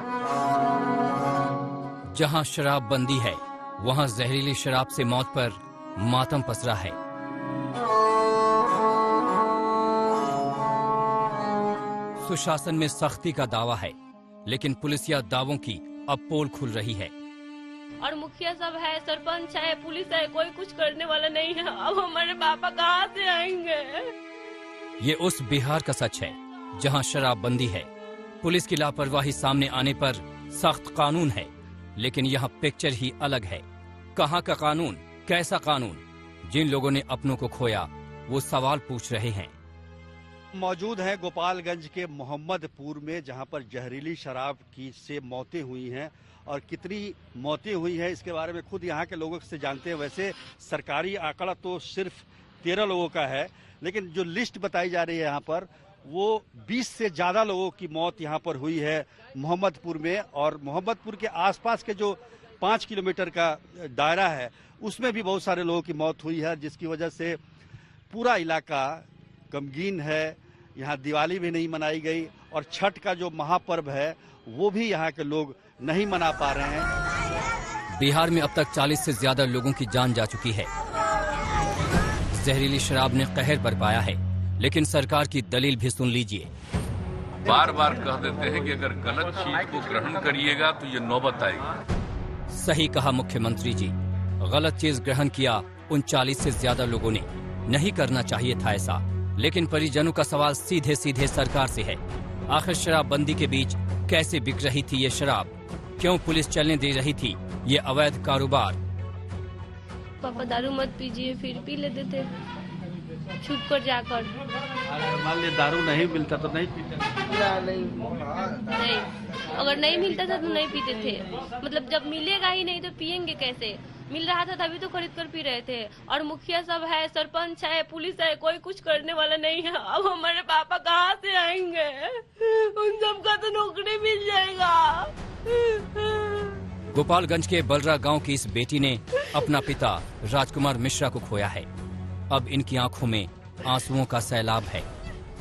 जहां शराबबंदी है वहां जहरीली शराब से मौत पर मातम पसरा है। सुशासन में सख्ती का दावा है, लेकिन पुलिसिया दावों की अब पोल खुल रही है। और मुखिया सब है, सरपंच है, पुलिस है, कोई कुछ करने वाला नहीं है। अब हमारे पापा कहाँ से आएंगे? ये उस बिहार का सच है जहां शराबबंदी है। पुलिस की लापरवाही सामने आने पर सख्त कानून है, लेकिन यहाँ पिक्चर ही अलग है। कहाँ का कानून, कैसा कानून? जिन लोगों ने अपनों को खोया वो सवाल पूछ रहे हैं। मौजूद है गोपालगंज के मोहम्मदपुर में, जहां पर जहरीली शराब की से मौतें हुई हैं, और कितनी मौतें हुई हैं इसके बारे में खुद यहाँ के लोगों से जानते हैं। वैसे सरकारी आंकड़ा तो सिर्फ 13 लोगों का है, लेकिन जो लिस्ट बताई जा रही है यहाँ पर वो 20 से ज्यादा लोगों की मौत यहाँ पर हुई है मोहम्मदपुर में। और मोहम्मदपुर के आसपास के जो 5 किलोमीटर का दायरा है उसमें भी बहुत सारे लोगों की मौत हुई है, जिसकी वजह से पूरा इलाका गमगीन है। यहाँ दिवाली भी नहीं मनाई गई और छठ का जो महापर्व है वो भी यहाँ के लोग नहीं मना पा रहे हैं। बिहार में अब तक 40 से ज्यादा लोगों की जान जा चुकी है। जहरीली शराब ने कहर बरपाया है, लेकिन सरकार की दलील भी सुन लीजिए। बार बार कह देते हैं कि अगर गलत चीज को ग्रहण करिएगा तो ये नौबत आएगी। सही कहा मुख्यमंत्री जी, गलत चीज ग्रहण किया उन 40 से ज्यादा लोगों ने। नहीं करना चाहिए था ऐसा, लेकिन परिजनों का सवाल सीधे सीधे सरकार से है। आखिर शराबबंदी के बीच कैसे बिक रही थी ये शराब? क्यों पुलिस चलने दे रही थी ये अवैध कारोबार? पापा दारू मत पीजिए, फिर पी लेते थे छुप कर जाकर। मान लीजिए दारू नहीं मिलता तो नहीं पीते? नहीं, अगर नहीं मिलता था तो नहीं पीते थे। मतलब जब मिलेगा ही नहीं तो पियेंगे कैसे? मिल रहा था तभी तो खरीद कर पी रहे थे। और मुखिया सब है, सरपंच है, पुलिस है, कोई कुछ करने वाला नहीं है। अब हमारे पापा कहाँ से आएंगे? उन सबका तो नौकरी मिल जाएगा। गोपालगंज के बलरा गांव की इस बेटी ने अपना पिता राजकुमार मिश्रा को खोया है। अब इनकी आंखों में आंसुओं का सैलाब है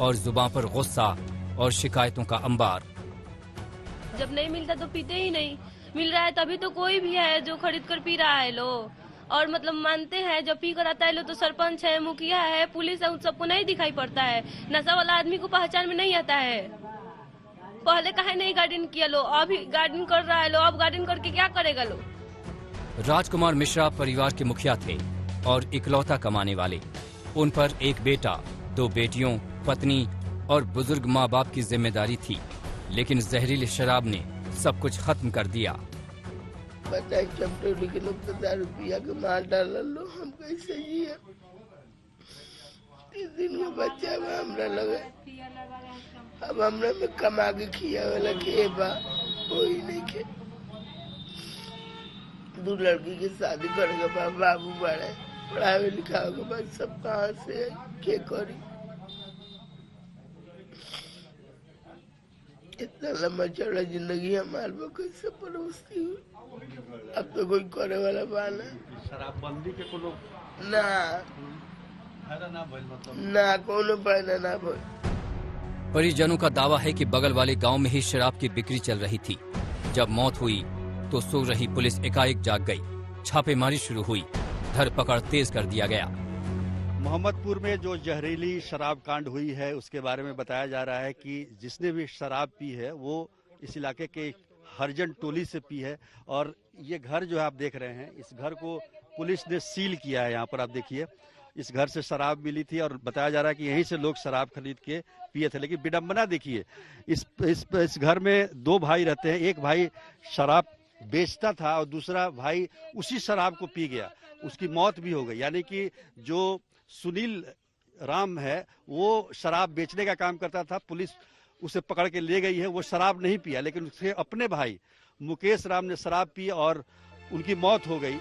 और जुबान पर गुस्सा और शिकायतों का अंबार। जब नहीं मिलता तो पीते ही नहीं, मिल रहा है तभी तो कोई भी है जो खरीद कर पी रहा है लो। और मतलब मानते हैं जब पी कर आता है लो तो सरपंच है, मुखिया है, पुलिस है, उन सबको नहीं दिखाई पड़ता है। नशा वाला आदमी को पहचान में नहीं आता है। पहले काहे नहीं गार्डन किया लो, अभी गार्डन कर रहा है लो, अब गार्डन करके क्या करेगा लो? राजकुमार मिश्रा परिवार के मुखिया थे और इकलौता कमाने वाले। उन पर एक बेटा, 2 बेटियों, पत्नी और बुजुर्ग माँ बाप की जिम्मेदारी थी, लेकिन जहरीली शराब ने सब कुछ खत्म कर दिया। बच्चा चपटोली के लोग तो दारू पिया के मार डाल लो, हम कैसे जिए? 3 दिन का बच्चा में हमरा लगे, अब हमरा में कमा के खिया वाला के बा कोई नहीं के। 2 लड़की की शादी करे के बाद बाबू बड़े पढ़ावे लिखावे के बाद सब कहाँ से के करी? इतना लंबा चौड़ा जिंदगी हमारे में कैसे परोसती हुई? अब तो कोई करे वाला बाना। शराबबंदी के कोनो ना फायदा ना भइल, मतलब ना कोनो फायदा ना भइल। परिजनों का दावा है कि बगल वाले गांव में ही शराब की बिक्री चल रही थी। जब मौत हुई तो सो रही पुलिस एकाएक जाग गई। छापेमारी शुरू हुई, धरपकड़ तेज कर दिया गया। मोहम्मदपुर में जो जहरीली शराब कांड हुई है उसके बारे में बताया जा रहा है कि जिसने भी शराब पी है वो इस इलाके के हरिजन टोली से पी है। और ये घर जो है आप देख रहे हैं, इस घर को पुलिस ने सील किया है। यहाँ पर आप देखिए, इस घर से शराब मिली थी और बताया जा रहा है कि यहीं से लोग शराब खरीद के पिए थे। लेकिन विडंबना देखिए, इस घर में 2 भाई रहते हैं। एक भाई शराब बेचता था और दूसरा भाई उसी शराब को पी गया, उसकी मौत भी हो गई। यानी कि जो सुनील राम है वो शराब बेचने का काम करता था, पुलिस उसे पकड़ के ले गई है। वो शराब नहीं पिया, लेकिन उसके अपने भाई मुकेश राम ने शराब पी और उनकी मौत हो गई।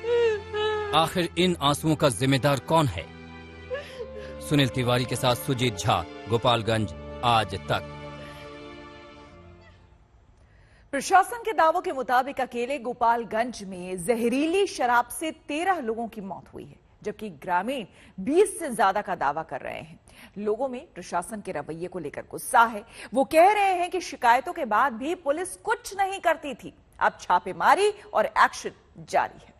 आखिर इन आंसुओं का जिम्मेदार कौन है? सुनील तिवारी के साथ सुजीत झा, गोपालगंज आज तक। प्रशासन के दावों के मुताबिक अकेले गोपालगंज में जहरीली शराब से 13 लोगों की मौत हुई है, जबकि ग्रामीण 20 से ज्यादा का दावा कर रहे हैं। लोगों में प्रशासन के रवैये को लेकर गुस्सा है। वो कह रहे हैं कि शिकायतों के बाद भी पुलिस कुछ नहीं करती थी। अब छापेमारी और एक्शन जारी है।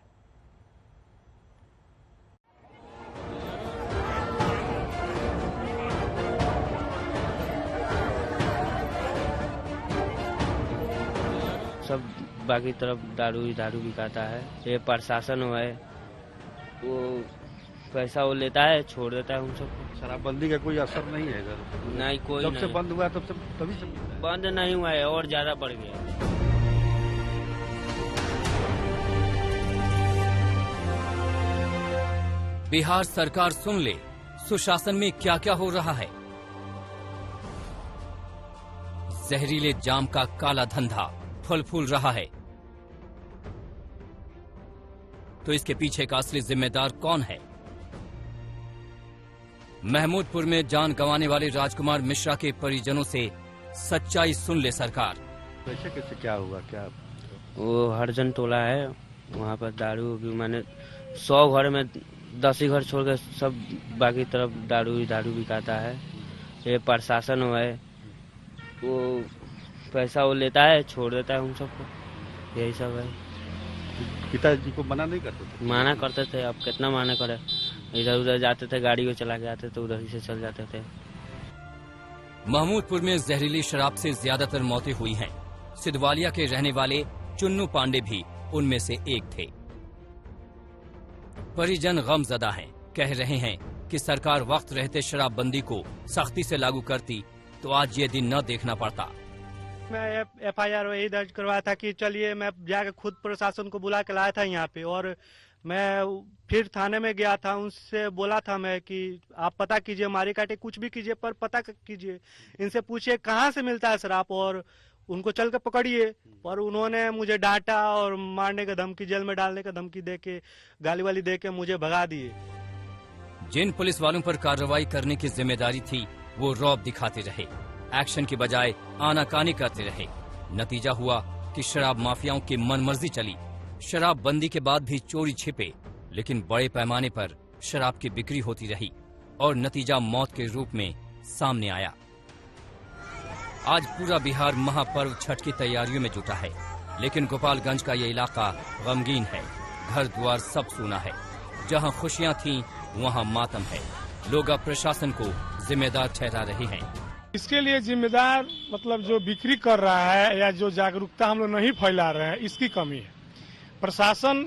सब बाकी तरफ दारू बिकाता है। ये प्रशासन है वो पैसा वो लेता है, छोड़ देता है उन सबको। शराबबंदी का कोई असर नहीं है इधर? नहीं, कोई जब नहीं। से बंद हुआ तब से तभी से बंद नहीं हुआ है और ज्यादा बढ़ गया। बिहार सरकार सुन ले, सुशासन में क्या क्या हो रहा है। जहरीले जाम का काला धंधा फल फूल रहा है, तो इसके पीछे का असली जिम्मेदार कौन है? महमूदपुर में जान गंवाने वाले राजकुमार मिश्रा के परिजनों से सच्चाई सुन ले सरकार। कैसे कैसे क्या हुआ? क्या वो हरजन टोला है, वहाँ पर दारू माने 100 घर में 10 ही घर छोड़ के सब बाकी तरफ दारू बिकाता है। ये प्रशासन है वो पैसा वो लेता है, छोड़ देता है उन सबको। यही सब है। पिताजी को मना नहीं करते थे? माना करते थे, अब कितना माना करे। इधर उधर जाते थे, गाड़ी को चला के आते तो उधर ही से चल जाते थे। महमूदपुर में जहरीली शराब से ज्यादातर मौतें हुई हैं। सिद्धवालिया के रहने वाले चुन्नू पांडे भी उनमें से एक थे। परिजन गमजदा हैं, कह रहे हैं कि सरकार वक्त रहते शराबबंदी को सख्ती से लागू करती तो आज ये दिन न देखना पड़ता। मैं FIR वही दर्ज करवाया था कि चलिए, मैं जाकर खुद प्रशासन को बुला के लाया था यहाँ पे, और मैं फिर थाने में गया था। उनसे बोला था मैं कि आप पता कीजिए, मारी काटे कुछ भी कीजिए, पर पता कीजिए, इनसे पूछिए कहाँ से मिलता है शराब और उनको चल के पकड़िए। पर उन्होंने मुझे डांटा और मारने का धमकी, जेल में डालने का धमकी देके, गाली वाली देके मुझे भगा दिए। जिन पुलिस वालों पर कार्रवाई करने की जिम्मेदारी थी वो रौब दिखाते रहे, एक्शन की बजाय आनाकानी करते रहे। नतीजा हुआ कि शराब माफियाओं की मनमर्जी चली। शराब बंदी के बाद भी चोरी छिपे, लेकिन बड़े पैमाने पर शराब की बिक्री होती रही और नतीजा मौत के रूप में सामने आया। आज पूरा बिहार महापर्व छठ की तैयारियों में जुटा है, लेकिन गोपालगंज का ये इलाका गमगीन है। घर द्वार सब सूना है। जहां खुशियां थीं वहां मातम है। लोग अब प्रशासन को जिम्मेदार ठहरा रहे हैं। इसके लिए जिम्मेदार मतलब जो बिक्री कर रहा है या जो जागरूकता हम लोग नहीं फैला रहे हैं, इसकी कमी है। प्रशासन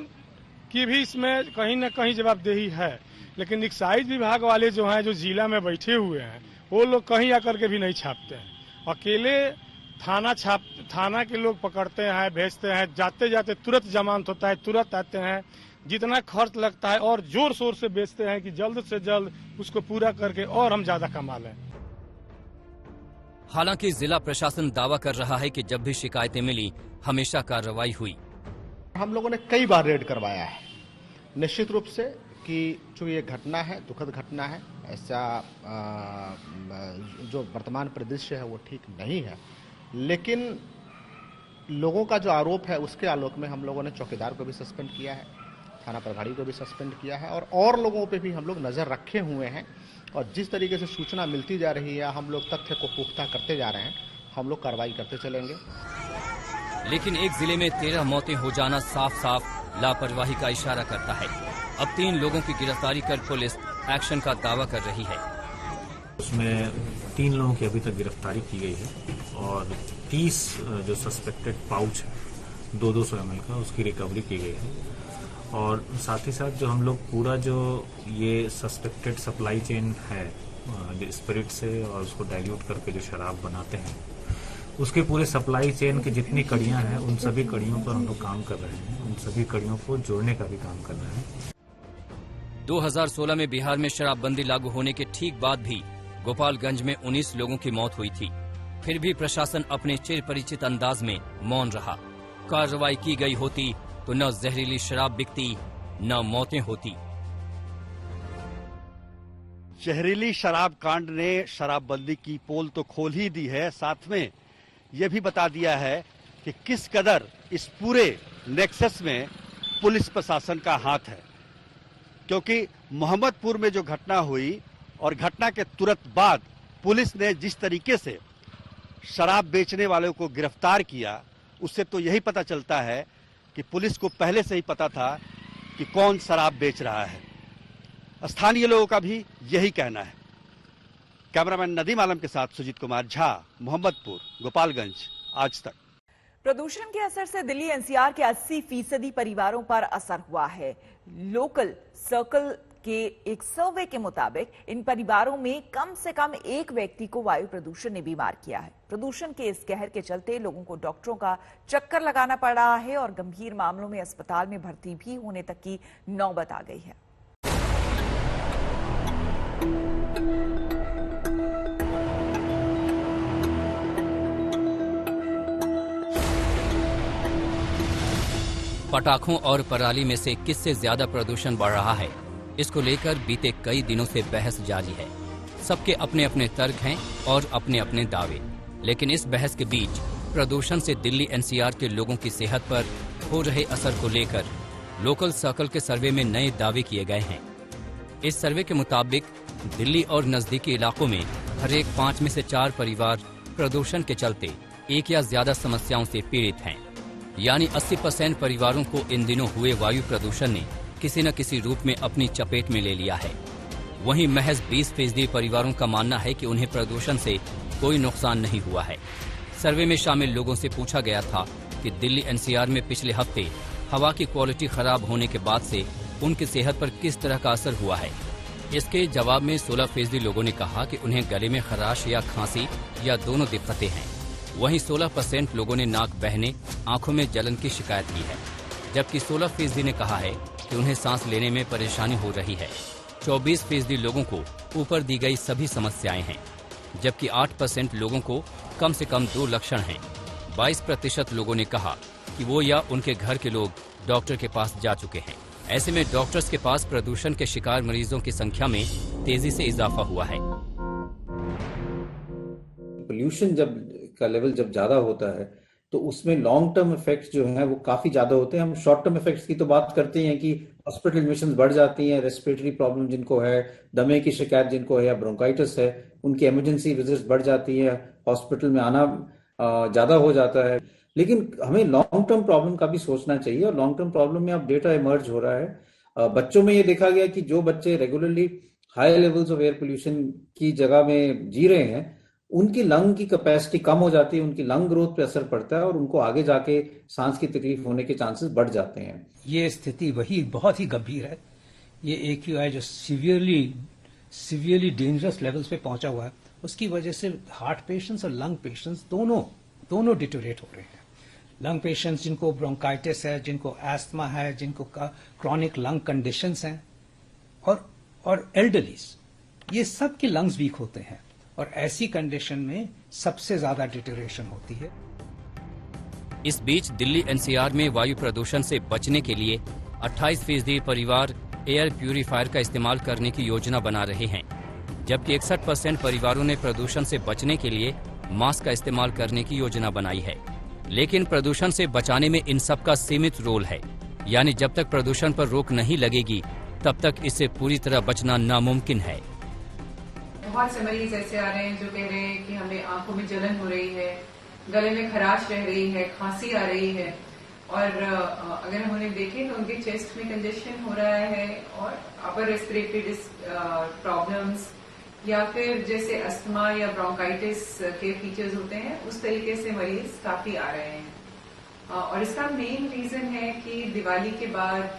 की भी इसमें कहीं न कहीं जवाबदेही है, लेकिन एक्साइज विभाग वाले जो हैं, जो जिला में बैठे हुए हैं, वो लोग कहीं आकर के भी नहीं छापते हैं। अकेले थाना के लोग पकड़ते हैं, भेजते हैं, जाते जाते तुरंत जमानत होता है, तुरंत आते हैं। जितना खर्च लगता है और जोर शोर से बेचते हैं कि जल्द से जल्द उसको पूरा करके और हम ज्यादा कमा लें। हालांकि जिला प्रशासन दावा कर रहा है कि जब भी शिकायतें मिली हमेशा कार्रवाई हुई। हम लोगों ने कई बार रेड करवाया है। निश्चित रूप से कि जो ये घटना है दुखद घटना है, ऐसा जो वर्तमान परिदृश्य है वो ठीक नहीं है, लेकिन लोगों का जो आरोप है उसके आलोक में हम लोगों ने चौकीदार को भी सस्पेंड किया है, थाना प्रभारी को भी सस्पेंड किया है और लोगों पे भी हम लोग नज़र रखे हुए हैं। और जिस तरीके से सूचना मिलती जा रही है, हम लोग तथ्य को पुख्ता करते जा रहे हैं, हम लोग कार्रवाई करते चलेंगे। लेकिन एक जिले में 13 मौतें हो जाना साफ साफ लापरवाही का इशारा करता है। अब 3 लोगों की गिरफ्तारी कर पुलिस एक्शन का दावा कर रही है। उसमें 3 लोगों की अभी तक गिरफ्तारी की गई है और 30 जो सस्पेक्टेड पाउच है 200 ml का, उसकी रिकवरी की गई है। और साथ ही साथ जो हम लोग पूरा जो ये सस्पेक्टेड सप्लाई चेन है स्पिरिट से और उसको डाइल्यूट करके जो शराब बनाते हैं, उसके पूरे सप्लाई चेन की जितनी कड़ियां हैं उन सभी कड़ियों पर हम लोग काम कर रहे हैं। उन सभी कड़ियों को जोड़ने का भी काम कर रहे हैं। 2016 में बिहार में शराबबंदी लागू होने के ठीक बाद भी गोपालगंज में 19 लोगों की मौत हुई थी। फिर भी प्रशासन अपने चिर परिचित अंदाज में मौन रहा। कार्रवाई की गई होती तो न जहरीली शराब बिकती न मौतें होती। जहरीली शराब कांड ने शराबबंदी की पोल तो खोल ही दी है, साथ में यह भी बता दिया है कि किस कदर इस पूरे नेक्सस में पुलिस प्रशासन का हाथ है। क्योंकि मोहम्मदपुर में जो घटना हुई और घटना के तुरंत बाद पुलिस ने जिस तरीके से शराब बेचने वालों को गिरफ्तार किया, उससे तो यही पता चलता है कि पुलिस को पहले से ही पता था कि कौन शराब बेच रहा है। स्थानीय लोगों का भी यही कहना है। कैमरामैन नदीम आलम के साथ सुजीत कुमार झा, मोहम्मदपुर, गोपालगंज, आज तक। प्रदूषण के असर से दिल्ली एनसीआर के 80% परिवारों पर असर हुआ है। लोकल सर्कल के एक सर्वे के मुताबिक इन परिवारों में कम से कम एक व्यक्ति को वायु प्रदूषण ने बीमार किया है। प्रदूषण के इस कहर के चलते लोगों को डॉक्टरों का चक्कर लगाना पड़ रहा है और गंभीर मामलों में अस्पताल में भर्ती भी होने तक की नौबत आ गई है। पटाखों और पराली में से किससे ज्यादा प्रदूषण बढ़ रहा है, इसको लेकर बीते कई दिनों से बहस जारी है। सबके अपने अपने तर्क हैं और अपने अपने दावे, लेकिन इस बहस के बीच प्रदूषण से दिल्ली एनसीआर के लोगों की सेहत पर हो रहे असर को लेकर लोकल सर्कल के सर्वे में नए दावे किए गए हैं। इस सर्वे के मुताबिक दिल्ली और नजदीकी इलाकों में हर एक 5 में से 4 परिवार प्रदूषण के चलते एक या ज्यादा समस्याओं से पीड़ित हैं। यानी 80% परिवारों को इन दिनों हुए वायु प्रदूषण ने किसी न किसी रूप में अपनी चपेट में ले लिया है। वहीं महज 20% परिवारों का मानना है कि उन्हें प्रदूषण से कोई नुकसान नहीं हुआ है। सर्वे में शामिल लोगों से पूछा गया था कि दिल्ली एनसीआर में पिछले हफ्ते हवा की क्वालिटी खराब होने के बाद से उनकी सेहत पर किस तरह का असर हुआ है। इसके जवाब में 16% लोगों ने कहा कि उन्हें गले में खराश या खांसी या दोनों दिक्कतें हैं। वहीं 16% लोगों ने नाक बहने, आंखों में जलन की शिकायत की है, जबकि 16% ने कहा है कि उन्हें सांस लेने में परेशानी हो रही है। 24% लोगों को ऊपर दी गई सभी समस्याएं हैं, जबकि 8% लोगों को कम से कम 2 लक्षण हैं। 22% लोगों ने कहा कि वो या उनके घर के लोग डॉक्टर के पास जा चुके हैं। ऐसे में डॉक्टर्स के पास प्रदूषण के शिकार मरीजों की संख्या में तेजी से इजाफा हुआ है। पोल्यूशन का लेवल जब ज्यादा होता है तो उसमें लॉन्ग टर्म इफेक्ट्स जो हैं वो काफी ज्यादा होते हैं। हम शॉर्ट टर्म इफेक्ट्स की तो बात करते हैं कि हॉस्पिटल एडमिशंस बढ़ जाती हैं, रेस्पिरेटरी प्रॉब्लम जिनको है, दमे की शिकायत जिनको है या ब्रोंकाइटिस है, उनकी इमरजेंसी विजिट्स बढ़ जाती है, हॉस्पिटल में आना ज्यादा हो जाता है। लेकिन हमें लॉन्ग टर्म प्रॉब्लम का भी सोचना चाहिए और लॉन्ग टर्म प्रॉब्लम में अब डेटा इमर्ज हो रहा है। बच्चों में ये देखा गया कि जो बच्चे regularly high levels of air pollution की जगह में जी रहे हैं उनकी लंग की कैपेसिटी कम हो जाती है, उनकी लंग ग्रोथ पे असर पड़ता है और उनको आगे जाके सांस की तकलीफ होने के चांसेस बढ़ जाते हैं। ये स्थिति वही बहुत ही गंभीर है। ये AQI जो सीवियरली डेंजरस लेवल्स पे पहुंचा हुआ है, उसकी वजह से हार्ट पेशेंट्स और लंग पेशेंट्स दोनों डिटोरेट हो रहे हैं। लंग पेशेंट्स जिनको ब्रोंकाइटिस है, जिनको एस्थमा है, जिनको क्रॉनिक लंग कंडीशंस हैं और एल्डरलीज, ये सब के लंग्स वीक होते हैं और ऐसी कंडीशन में सबसे ज्यादा डिटोरेशन होती है। इस बीच दिल्ली एनसीआर में वायु प्रदूषण से बचने के लिए 28% परिवार एयर प्यूरीफायर का इस्तेमाल करने की योजना बना रहे हैं, जबकि 61% परिवारों ने प्रदूषण से बचने के लिए मास्क का इस्तेमाल करने की योजना बनाई है। लेकिन प्रदूषण से बचाने में इन सब का सीमित रोल है, यानी जब तक प्रदूषण पर रोक नहीं लगेगी तब तक इससे पूरी तरह बचना नामुमकिन है। बहुत से मरीज ऐसे आ रहे हैं जो कह रहे हैं कि हमें आंखों में जलन हो रही है, गले में खराश रह रही है, खांसी आ रही है और अगर हम उन्हें देखें तो उनके चेस्ट में कंजेशन हो रहा है और अपर रेस्पिरेटरी प्रॉब्लम्स या फिर जैसे अस्थमा या ब्रोंकाइटिस के फीचर्स होते हैं, उस तरीके से मरीज काफी आ रहे हैं। और इसका मेन रीजन है कि दिवाली के बाद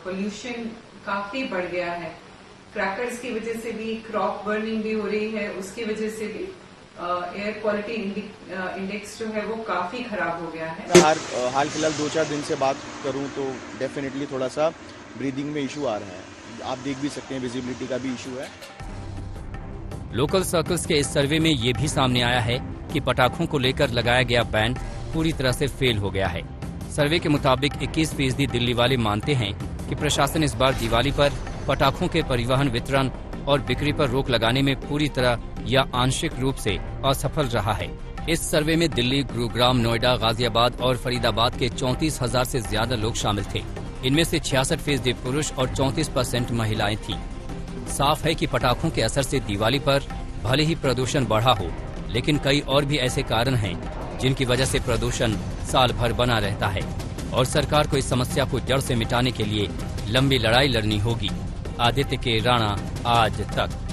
पोल्यूशन काफी बढ़ गया है। क्रैकर्स की वजह से भी, क्रॉप बर्निंग भी हो रही है, उसकी वजह से भी एयर क्वालिटी इंडेक्स जो है वो काफी खराब हो गया है। हाल फिलहाल 2-4 दिन से बात करूं तो डेफिनेटली थोड़ा सा ब्रीदिंग में इशू आ रहा है। आप देख भी सकते हैं विजिबिलिटी का भी इशू है। लोकल सर्कल्स के इस सर्वे में ये भी सामने आया है कि पटाखों को लेकर लगाया गया बैन पूरी तरह से फेल हो गया है। सर्वे के मुताबिक 21% दिल्ली वाले मानते हैं कि प्रशासन इस बार दिवाली पर पटाखों के परिवहन, वितरण और बिक्री पर रोक लगाने में पूरी तरह या आंशिक रूप से असफल रहा है। इस सर्वे में दिल्ली, गुरुग्राम, नोएडा, गाजियाबाद और फरीदाबाद के 34,000 से ज्यादा लोग शामिल थे। इनमें से 66% पुरुष और 34% महिलाएं थीं। साफ है कि पटाखों के असर से दिवाली पर भले ही प्रदूषण बढ़ा हो, लेकिन कई और भी ऐसे कारण हैं जिनकी वजह से प्रदूषण साल भर बना रहता है और सरकार को इस समस्या को जड़ से मिटाने के लिए लंबी लड़ाई लड़नी होगी। आदित्य के राणा, आज तक।